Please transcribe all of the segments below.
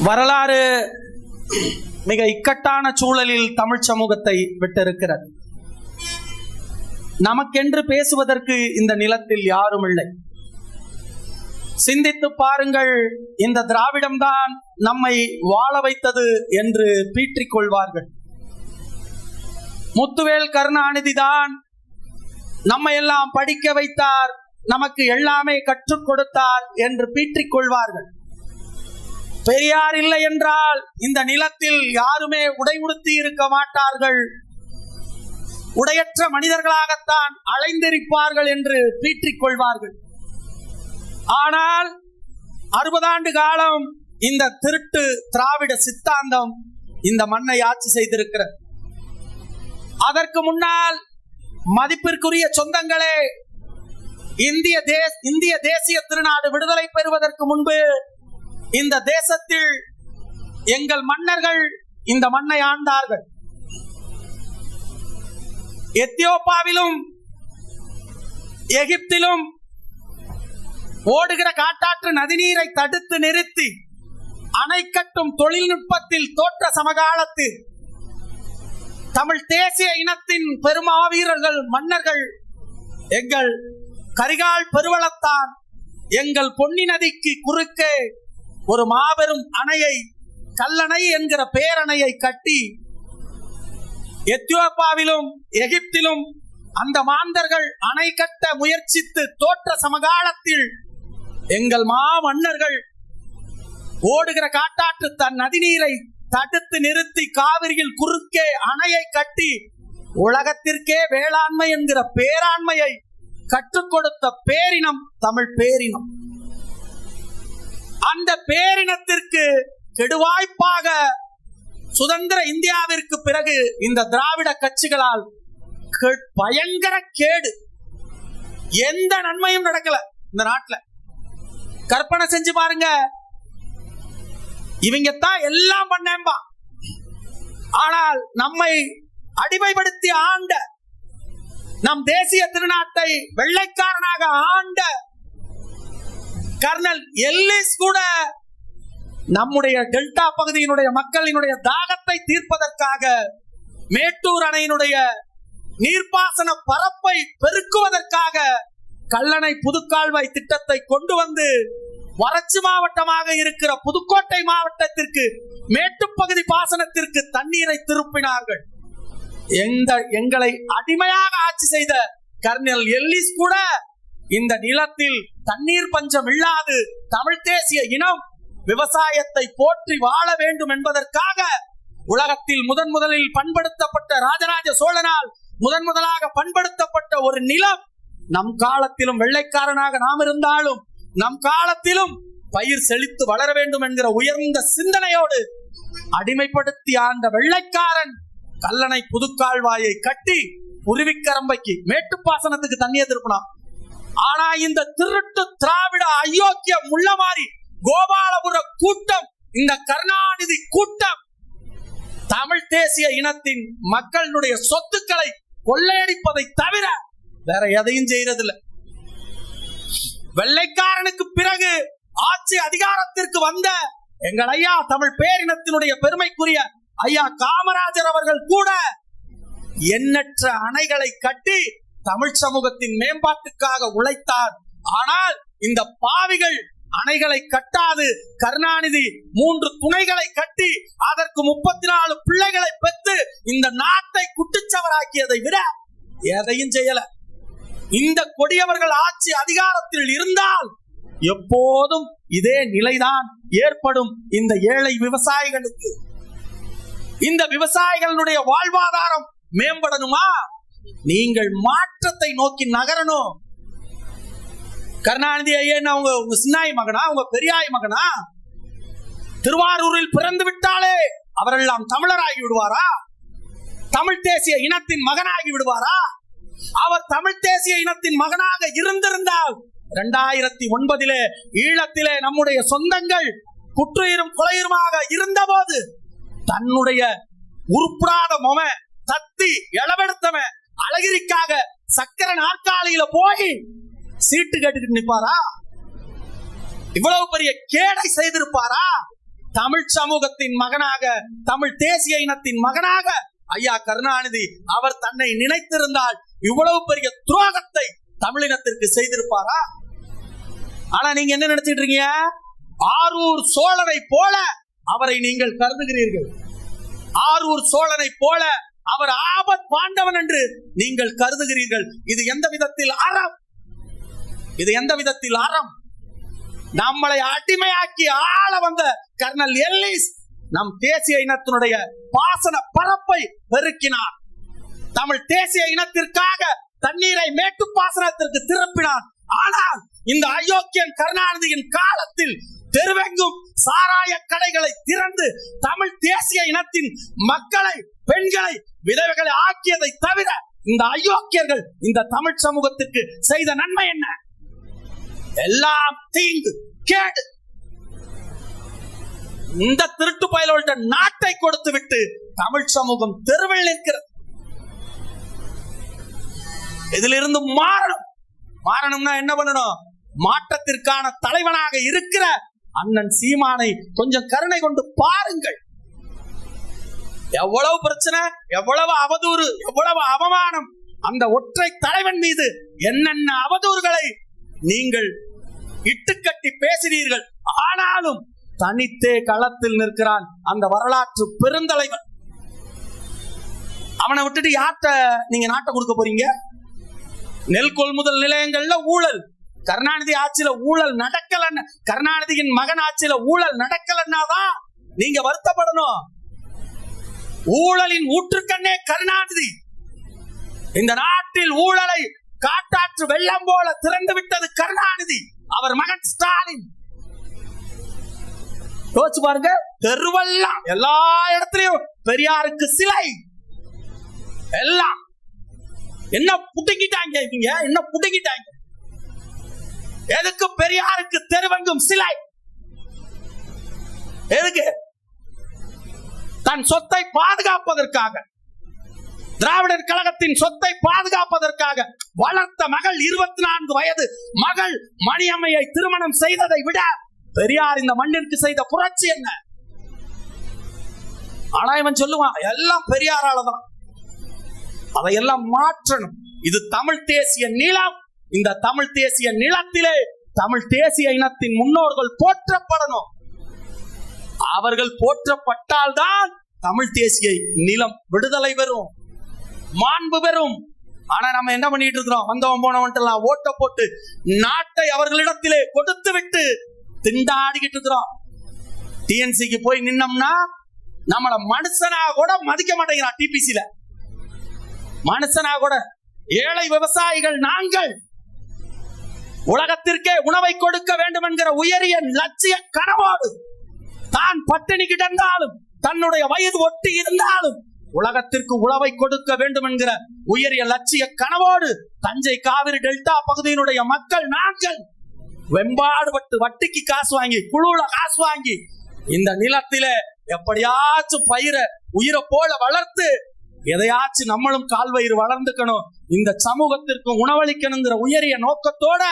வரலாறு மிக இக்கட்டான சூழலில் தமிழ் சமூகத்தை விட்டிருக்கிறது. நமக்கென்று பேசுவதற்கு இந்த நிலத்தில் யாரும் இல்லை. சிந்தித்து பாருங்கள், இந்த திராவிடம்தான் நம்மை வாழ வைத்தது என்று பீற்றிக் கொள்வார்கள். முத்துவேல் கருணாநிதி தான் நம்மை எல்லாம் படிக்க வைத்தார், நமக்கு எல்லாமே கற்றுக் கொடுத்தார் என்று பீற்றிக் கொள்வார்கள். பெரியார் இல்லை என்றால் இந்த நிலத்தில் யாருமே உடை உடுத்தி இருக்க மாட்டார்கள், உடையற்ற மனிதர்களாகத்தான் அலைந்திருப்பார்கள் என்று பீற்றிக் கொள்வார்கள். ஆனால் 60 ஆண்டு காலம் இந்த திருட்டு திராவிட சித்தாந்தம் இந்த மண்ணை ஆட்சி செய்திருக்கிறது. அதற்கு முன்னால் மதிப்பிற்குரிய சொந்தங்களே, இந்திய தேசிய திருநாடு விடுதலை பெறுவதற்கு முன்பு இந்த தேசத்தில் எங்கள் மன்னர்கள் இந்த மண்ணை ஆண்டார்கள். எத்தியோப்பியாவிலும் எகிப்திலும் ஓடுகிற காட்டாற்று நதிநீரை தடுத்து நிறுத்தி அணை கட்டும் தொழில்நுட்பத்தில் தோற்ற சமகாலத்தில் தமிழ் தேசிய இனத்தின் பெருமாவீரர்கள் மன்னர்கள் எங்கள் கரிகால் பெருவளத்தான் எங்கள் பொன்னி நதிக்கு குறுக்கே ஒரு மாபெரும் அணையை, கல்லணை என்கிற பேரணையை கட்டி எத்தியோப்பியாவிலும் எகிப்திலும் அந்த மாந்தர்கள் அணை கட்ட முயற்சித்து தோற்ற சமகாலத்தில் எங்கள் மாமன்னர்கள் ஓடுகிற காட்டாற்று தன் நதிநீரை தடுத்து நிறுத்தி காவிரியில் குறுக்கே அணையை கட்டி உலகத்திற்கே வேளாண்மை என்கிற பேராண்மையை கற்றுக் கொடுத்த பேரினம் தமிழ் பேரினம். அந்த பேரினத்திற்கு கெடுவாய்ப்பாக சுதந்திர இந்தியாவிற்கு பிறகு இந்த திராவிட கட்சிகளால் பயங்கர கேடு, எந்த நன்மையும் நடக்கல இந்த நாட்டுல. கற்பனை செஞ்சு பாருங்க, இவங்க தான் எல்லாம் பண்ணேன்பா, ஆனால் நம்மை அடிமைப்படுத்தி ஆண்ட, நம் தேசிய திருநாட்டை வெள்ளைக்காரனாக ஆண்ட கர்னல் எல்லிஸ் கூட நம்முடைய டெல்டா பகுதியினுடைய மக்களினுடைய தாகத்தை தீர்ப்பதற்காக மேட்டூர் அணையினுடைய நீர்ப்பாசன பரப்பை பெருக்குவதற்காக கல்லணை புதுக்கால்வாய் திட்டத்தை கொண்டு வந்து வறட்சி மாவட்டமாக இருக்கிற புதுக்கோட்டை மாவட்டத்திற்கு மேட்டுப்பகுதி பாசனத்திற்கு தண்ணீரை திருப்பினார்கள். எங்களை அடிமையாக ஆட்சி செய்த கர்னல் எல்லிஸ் கூட இந்த நிலத்தில் தண்ணீர் பஞ்சம் இல்லாது தமிழ் தேசிய இனம் விவசாயத்தை போற்றி வாழ வேண்டும் என்பதற்காக உலகத்தில் முதலில் பண்படுத்தப்பட்ட ராஜராஜ சோழனால் முதலாக பண்படுத்தப்பட்ட ஒரு நிலம் நம் காலத்திலும் வெள்ளைக்காரனாக நாம் இருந்தாலும் நம் காலத்திலும் பயிர் செழித்து வளர வேண்டும் என்கிற உயர்ந்த சிந்தனையோடு அடிமைப்படுத்தி ஆண்ட வெள்ளைக்காரன் கல்லணை புதுக்கால்வாயை கட்டி உருவிக்கரம்பைக்கு மேட்டுப்பாசனத்துக்கு தண்ணீர் திருப்பினான். ஆனா இந்த திருட்டு திராவிட அயோக்கிய முள்ளமாரி கோபாலபுர கூட்டம், இந்த கருணாநிதி கூட்டம் தமிழ் தேசிய இனத்தின் மக்களுடைய சொத்துக்களை கொள்ளையடிப்பதை தவிர வேற எதையும் செய்யறதில்லை. வெள்ளைக்காரனுக்கு பிறகு ஆட்சி அதிகாரத்திற்கு வந்த எங்கள் ஐயா தமிழ் பேரினத்தினுடைய பெருமைக்குரிய ஐயா காமராஜர் அவர்கள் கூட எண்ணற்ற அணைகளை கட்டி தமிழ் சமூகத்தின் மேம்பாட்டுக்காக உழைத்தார். ஆனால் இந்த பாவிகள் அணைகளை கட்டாது கருணாநிதி 3 துணைகளை கட்டி அதற்கு 34 பிள்ளைகளை பெற்று இந்த நாட்டை குட்டிச்சவராக்கியதை விட எதையும் செய்யல. இந்த கொடியவர்கள் ஆட்சி அதிகாரத்தில் இருந்தால் எப்போதும் இதே நிலைதான் ஏற்படும். இந்த ஏழை விவசாயிகளுக்கு, இந்த விவசாயிகளுடைய வாழ்வாதாரம் மேம்படணுமா? நீங்கள் மாற்றத்தை நோக்கி நகரணும். கருணாநிதி ஐயன் உங்க சின்னாய் மகனா, உங்க பெரியாய் மகனா? திருவாரூரில் பிறந்து விட்டாலே அவரெல்லாம் தமிழராகி விடுவாரா? தமிழ் தேசிய இனத்தின் மகனாகி விடுவாரா? அவர் தமிழ் தேசிய இனத்தின் மகனாக இருந்திருந்தால் 2009 ஈழத்திலே நம்முடைய சொந்தங்கள் குற்றுயிரும் கொலையுமாக இருந்த போது தன்னுடைய உருப்படாத மொம தத்தி இளவெடுத்தவன் அழகிரிக்காக சக்கர நாற்காலியில போய் சீட்டு கேட்டுக்கிட்டு நிற்பாரா? இவ்வளவு பெரிய கேடை செய்திருப்பாரா? தமிழ் சமூகத்தின் மகனாக, தமிழ் தேசிய இனத்தின் மகனாக ஐயா கருணாநிதி அவர் தன்னை நினைத்திருந்தால் இவ்வளவு பெரிய துரோகத்தை தமிழினத்திற்கு செய்திருப்பாரா? ஆனா நீங்க என்ன நினைச்சிட்டு இருக்கீங்க? ஆரூர் சோழனை போல அவரை நீங்கள் கருதுகிறீர்கள். ஆரூர் சோழனை போல அவர் ஆபத் பாண்டவன் என்று நீங்கள் கருதுகிறீர்கள். இது எந்த விதத்தில் அறம்? இது எந்த விதத்தில் அறம்? நம்மளை அடிமையாக்கி ஆள வந்த கர்னல் எல்லிஸ் நம் தேசிய இனத்தினுடைய பாசன பரப்பை பெருக்கினார். தமிழ் தேசிய இனத்திற்காக தண்ணீரை மேட்டு பாசனத்திற்கு திருப்பினார். ஆனால் இந்த அயோக்கியன் கருணாநிதியின் காலத்தில் தெருவெங்கும் சாராய கடைகளை திறந்து தமிழ் தேசிய இனத்தின் மக்களை, பெண்களை, விதவைகளை ஆக்கியதை தவிர இந்த அயோக்கியர்கள் இந்த தமிழ் சமூகத்திற்கு செய்த நன்மை என்ன? எல்லாம் தீங்கு, கேடு. இந்த திருட்டு பயல்கள்ட்ட நாட்டை கொடுத்து விட்டு தமிழ் சமூகம் தெருவில் நிற்கிறது. இதிலிருந்து மாறணும்னா என்ன பண்ணணும்? மாற்றத்திற்கான தலைவனாக இருக்கிற அண்ணன் சீமானை கொஞ்சம் கருணை கொண்டு பாருங்கள். எவ்வளவு பிரச்சனை, எவ்வளவு அவதூறு, எவ்வளவு அவமானம். அந்த ஒற்றை தலைவன் மீது என்னென்ன அவதூறுகளை நீங்கள் இட்டுக்கட்டி பேசினீர்கள். ஆனாலும் தனித்தே களத்தில் நிற்கிறான் அந்த வரலாற்று பெருந்தலைவன். அவனை விட்டுட்டு யார்கிட்ட நீங்க நாட்டை கொடுக்க போறீங்க? நெல் கொள்முதல் நிலையங்கள்ல ஊழல், கருணாநிதி ஆட்சியில ஊழல் நடக்கலன்னு, கருணாநிதியின் மகன் ஆட்சியில ஊழல் நடக்கலன்னாதான் நீங்க வருத்தப்படணும். ஊழலின் ஊற்றுக்கண்ணே கருணாநிதி. இந்த நாட்டில் ஊழலை காட்டாற்று வெள்ளம் போல திறந்து விட்டது கருணாநிதி, அவர் மகன் ஸ்டாலின். யோசிச்சு பாருங்க, தெருவெல்லாம் எல்லா இடத்துலயும் பெரியாருக்கு சிலை. எல்லாம் என்ன புடுங்கிட்டாங்க, என்ன புடுங்கிட்டாங்க? எதுக்கு பெரியாருக்கு தெருவெங்கும் சிலை? எதுக்கு? தன் சொத்தை பாதுகாப்பதற்காக, திராவிடர் கழகத்தின் சொத்தை பாதுகாப்பதற்காக வளர்த்த மகள் 24 வயது மகள் மணியம்மையை திருமணம் செய்ததை விட பெரியார் இந்த மண்ணிற்கு செய்த புரட்சி என்ன? ஆனா இவன் சொல்லுவான் எல்லாம் பெரியாராலதான். அதையெல்லாம் மாற்றணும். இது தமிழ் தேசிய நிலம். இந்த தமிழ் தேசிய நிலத்திலே தமிழ் தேசிய இனத்தின் முன்னோர்கள் போற்றப்படணும். அவர்கள் போற்றப்பட்டால்தான் தமிழ் தேசிய நிலம் விடுதலை பெறும், மாண்பு பெறும். ஆனா நம்ம என்ன பண்ணிட்டு இருக்கிறோம்? வந்தவன் போனவன்ட்டு எல்லாம் ஓட்ட போட்டு நாட்டை அவர்களிடத்திலே கொடுத்து விட்டு திண்டாடிக்கிட்டு இருக்கிறோம். டிஎன்சிக்கு போய் நின்னோம்னா நம்மள மனுஷனா கூட மதிக்க மாட்டேங்கிறான். டிபிசில மனுஷனா கூட. ஏழை விவசாயிகள் நாங்கள் உலகத்திற்கே உணவை கொடுக்க வேண்டும் என்கிற உயரிய லட்சிய கனவோடு தான் பட்டினி கிடந்தாலும், தன்னுடைய வயது ஒட்டி இருந்தாலும் உலகத்திற்கு உணவை கொடுக்க வேண்டும் என்கிற உயரிய லட்சிய கனவோடு தஞ்சை காவிரி டெல்டா பகுதியினுடைய மக்கள் நாங்கள் வெம்பாடுபட்டு வட்டிக்கு காசு வாங்கி, குழுல காசு வாங்கி இந்த நிலத்திலே எப்படியாச்சும் பயிரை உயிரை போல வளர்த்து எதையாச்சும் நம்மளும் கால்வயிறு வளர்ந்துக்கணும், இந்த சமூகத்திற்கு உணவளிக்கணுங்கிற உயரிய நோக்கத்தோட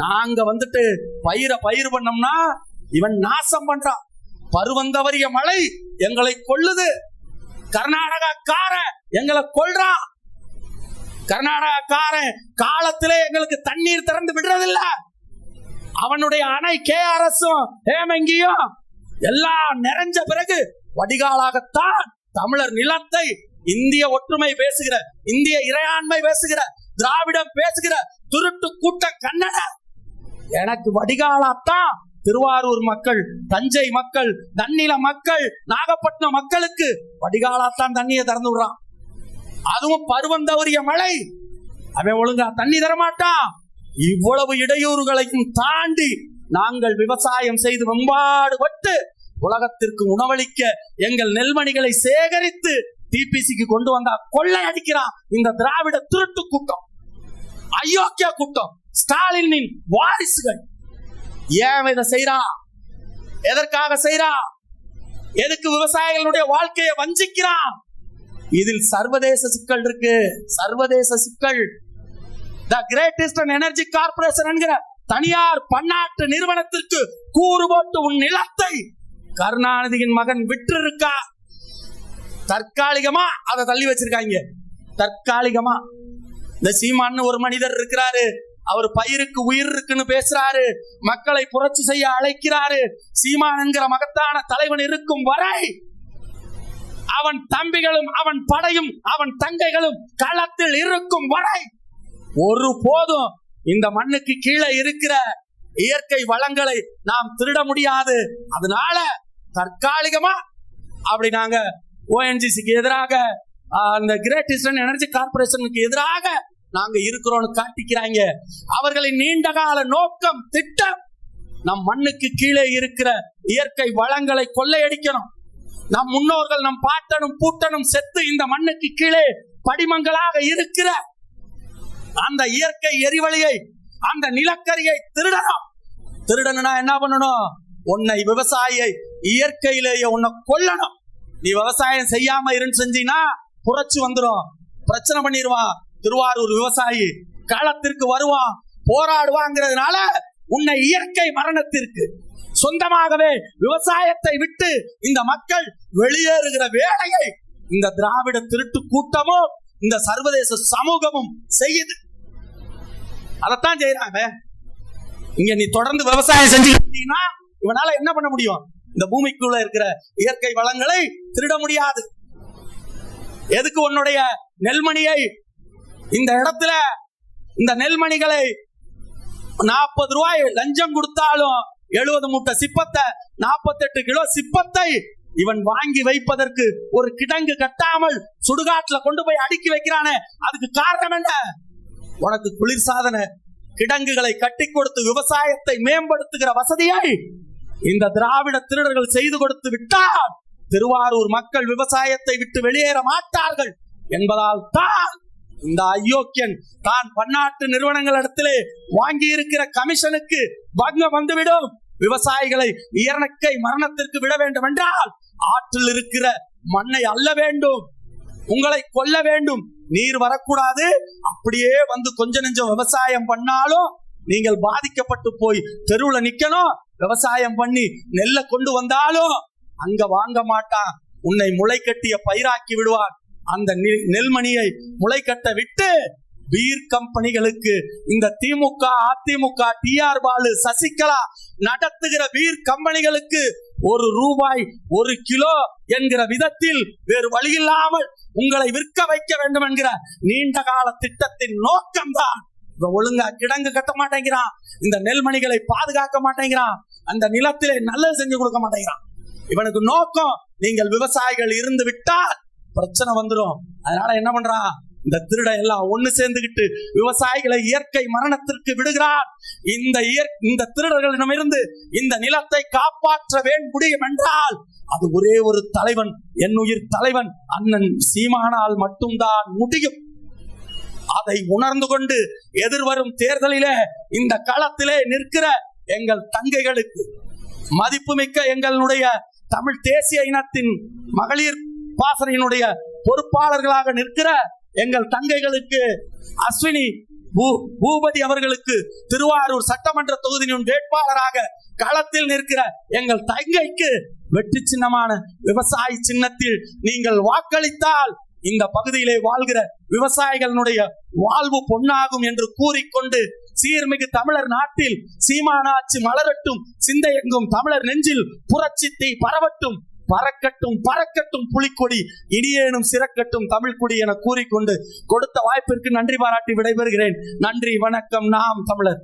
நாங்க வந்துட்டு பயிர் பண்ணோம்னா இவன் நாசம் பண்றான். பருவந்தவரிய மழை எங்களை கொல்லுது. கர்நாடகாக்காரன் எங்களை கொல்றான். கர்நாடகாக்காரன் காலத்திலே எங்களுக்கு தண்ணீர் திறந்து விடுறதில்ல. அவனுடைய அணை கேஆர்எஸும் ஹேமங்கியும் எல்லாம் நிறைஞ்ச பிறகு வடிகாலாகத்தான் தமிழர் நிலத்தை இந்திய ஒற்றுமை பேசுகிற, இந்திய இறையாண்மை பேசுகிற, திராவிடம் பேசுகிற துருட்டு கூட்ட கன்னட எனக்கு வடிகாலாத்தான் திருவாரூர் மக்கள், தஞ்சை மக்கள், நன்னில மக்கள், நாகப்பட்டினம் மக்களுக்கு வடிகாலாத்தான் தண்ணியை திறந்து விடுறான். அதுவும் பருவம் தவறிய மழை. அவன் ஒழுங்கா தண்ணி தரமாட்டான். இவ்வளவு இடையூறுகளையும் தாண்டி நாங்கள் விவசாயம் செய்து வெம்பாடுபட்டு உலகத்திற்கு உணவளிக்க எங்கள் நெல்மணிகளை சேகரித்து டிபிசிக்கு கொண்டு வந்தா கொள்ளை அடிக்கிறான் இந்த திராவிட திருட்டு கூட்டம், அயோக்கிய கூட்டம், ஸ்டாலினின் வாரிசுகள். ஏன் இதை செய்யறான்? எதற்காக செய்யறான்? எதுக்கு விவசாயிகளுடைய வாழ்க்கையை வஞ்சிக்கிறான்? இதில் சர்வதேச சிக்கல் இருக்கு. சர்வதேச சிக்கல். தி கிரேட்டஸ்ட் எனர்ஜி கார்பரேஷன் என்கிற தனியார் பன்னாட்டு நிறுவனத்திற்கு கூறு போட்டு உன் நிலத்தை கருணாநிதியின் மகன் விட்டு இருக்கா, தற்காலிகமா அதை தள்ளி வச்சிருக்காங்க. தற்காலிகமா இந்த சீமான்னு ஒரு மனிதர் இருக்கிறாரு, அவர் பயிருக்கு உயிர் இருக்குன்னு பேசுறாரு, மக்களை புரட்சி செய்ய அழைக்கிறாரு. சீமான் என்கிற மகத்தான தலைவன் இருக்கும் வரை அவன் தம்பிகளும் அவன் படையும் அவன் தங்கைகளும் களத்தில் இருக்கும் வரை ஒரு போதும் இந்த மண்ணுக்கு கீழே இருக்கிற இயற்கை வளங்களை நாம் திருட முடியாது. அதனால தற்காலிகமா அப்படி நாங்க ONGCக்கு எதிராக, அந்த கிரேட் ஈஸ்டர்ன் எனர்ஜி கார்பரேஷனுக்கு எதிராக நாங்க இருக்கிறோம்னு காட்டிக்கிறாங்க. அவர்களின் நீண்டகால நோக்கம், திட்டம் நம் மண்ணுக்கு கீழே இருக்கிற இயற்கை வளங்களை கொள்ளையடிக்கணும். நம் முன்னோர்கள், நம் பாட்டனும் பூட்டனும் செத்து இந்த மண்ணுக்கு கீழே படிமங்களாக இருக்கிற அந்த இயற்கை எரிவளியை, அந்த நிலக்கரியை திருடணும். திருடணும்னா என்ன பண்ணணும்? உன்னை விவசாயியை இயற்கையிலேயே உன்னை கொல்லணும். நீ விவசாயம் செய்யாம இருந்து செஞ்சீங்கன்னா புரட்சி வந்துடும், பிரச்சனை பண்ணிடுவான். திருவாரூர் விவசாயி களத்திற்கு வருவான், போராடுவாங்கிறதுனால உன்னை இயற்கை மரணத்திற்கு சொந்தமாகவே விவசாயத்தை விட்டு இந்த மக்கள் வெளியேறுகிற வேலையை இந்த திராவிட திருட்டு கூட்டமும் இந்த சர்வதேச சமூகமும் செய்யுது. அதத்தான் செய்யறாங்க. இங்க நீ தொடர்ந்து விவசாயம் செஞ்சீங்கன்னா இவனால என்ன பண்ண முடியும்? இந்த பூமிக்குள்ள இருக்கிற இயற்கை வளங்களை திருட முடியாது. எதுக்கு உன்னுடைய நெல்மணியை இந்த இடத்துல, இந்த நெல்மணிகளை 40 ரூபாய் லஞ்சம் கொடுத்தாலும் 70 மூட்டை சிப்பத்தை, 48 கிலோ சிப்பத்தை இவன் வாங்கி வைப்பதற்கு ஒரு கிடங்கு கட்டாமல் சுடுகாட்டுல கொண்டு போய் அடுக்கி வைக்கிறானே, அதுக்கு காரணம் என்ன? உனக்கு குளிர்சாதன கிடங்குகளை கட்டி கொடுத்து விவசாயத்தை மேம்படுத்துகிற வசதியை இந்த திராவிட திருடர்கள் செய்து கொடுத்து விட்டால் திருவாரூர் மக்கள் விவசாயத்தை விட்டு வெளியேற மாட்டார்கள் என்பதால் தான் இந்த அயோக்கியன் தான் பன்னாட்டு நிறுவனங்களிடத்திலே வாங்கி இருக்கிற கமிஷனுக்கு பங்கம் வந்துவிடும். விவசாயிகளை இயற்கை மரணத்திற்கு விட வேண்டும் என்றால் ஆற்றில் இருக்கிற மண்ணை அள்ள வேண்டும், உங்களை கொல்ல வேண்டும். நீர் வரக்கூடாது. அப்படியே வந்து கொஞ்ச நெஞ்சம் விவசாயம் பண்ணாலும் நீங்கள் பாதிக்கப்பட்டு போய் தெருவுல நிக்கணும். விவசாயம் பண்ணி நெல்லை கொண்டு வந்தாலும் அங்க வாங்க மாட்டான், உன்னை முளை கட்டிய பயிராக்கி விடுவான். அந்த நெல்மணியை முளை கட்ட விட்டு பீர் கம்பெனிகளுக்கு, இந்த திமுக, அதிமுக, TR பாலு, சசிகலா நடத்துகிற பீர் கம்பெனிகளுக்கு ₹1 1 கிலோ என்கிற விதத்தில் வேறு வழியில்லாமல் உங்களை விற்க வைக்க வேண்டும் என்கிற நீண்ட கால திட்டத்தின் நோக்கம்தான். ஒழுங்கா கிடங்கு கட்ட மாட்டேங்கிறான், இந்த நெல்மணிகளை பாதுகாக்க மாட்டேங்கிறான், அந்த நிலத்திலே நல்லது செஞ்சு கொடுக்க மாட்டேங்கிறான். இவனுக்கு நோக்கம் நீங்கள் விவசாயிகள் இருந்து விட்டால் பிரச்சனை வந்துடும். அதனால என்ன பண்றான்? இந்த திருட எல்லாம் ஒண்ணு சேர்ந்துகிட்டு விவசாயிகளை இயற்கை மரணத்திற்கு விடுகிறான். இந்த திருடர்களிடமிருந்து இந்த நிலத்தை காப்பாற்ற முடியும் என்றால் அது ஒரே ஒரு தலைவன், என் உயிர் தலைவன் அண்ணன் சீமானால் மட்டும்தான் முடியும். அதை உணர்ந்து கொண்டு எதிர்வரும் தேர்தலிலே இந்த களத்திலே நிற்கிற எங்கள் தங்கைகளுக்கு, மதிப்புமிக்க எங்களுடைய தமிழ் தேசிய இனத்தின் மகளிர் பாசறையினுடைய பொறுப்பாளர்களாக நிற்கிற எங்கள் தங்கைகளுக்கு, அஸ்வினி பூபதி அவர்களுக்கு திருவாரூர் சட்டமன்ற தொகுதியின் வேட்பாளராக களத்தில் நிற்கிற எங்கள் தங்கைக்கு வெற்றி சின்னமான விவசாய சின்னத்தில் நீங்கள் வாக்களித்தால் இந்த பகுதியிலே வாழ்கிற விவசாயிகளுடைய வாழ்வு பொன்னாகும் என்று கூறிக்கொண்டு, சீர்மிகு தமிழர் நாட்டில் சீமானாட்சி மலரட்டும், சிந்தையெங்கும் தமிழர் நெஞ்சில் புரட்சி தீ பரவட்டும், பறக்கட்டும் பறக்கட்டும் புலிக்கொடி, இனியேனும் சிறக்கட்டும் தமிழ் கொடி என கூறிக்கொண்டு கொடுத்த வாய்ப்பிற்கு நன்றி பாராட்டி விடைபெறுகிறேன். நன்றி, வணக்கம். நாம் தமிழர்.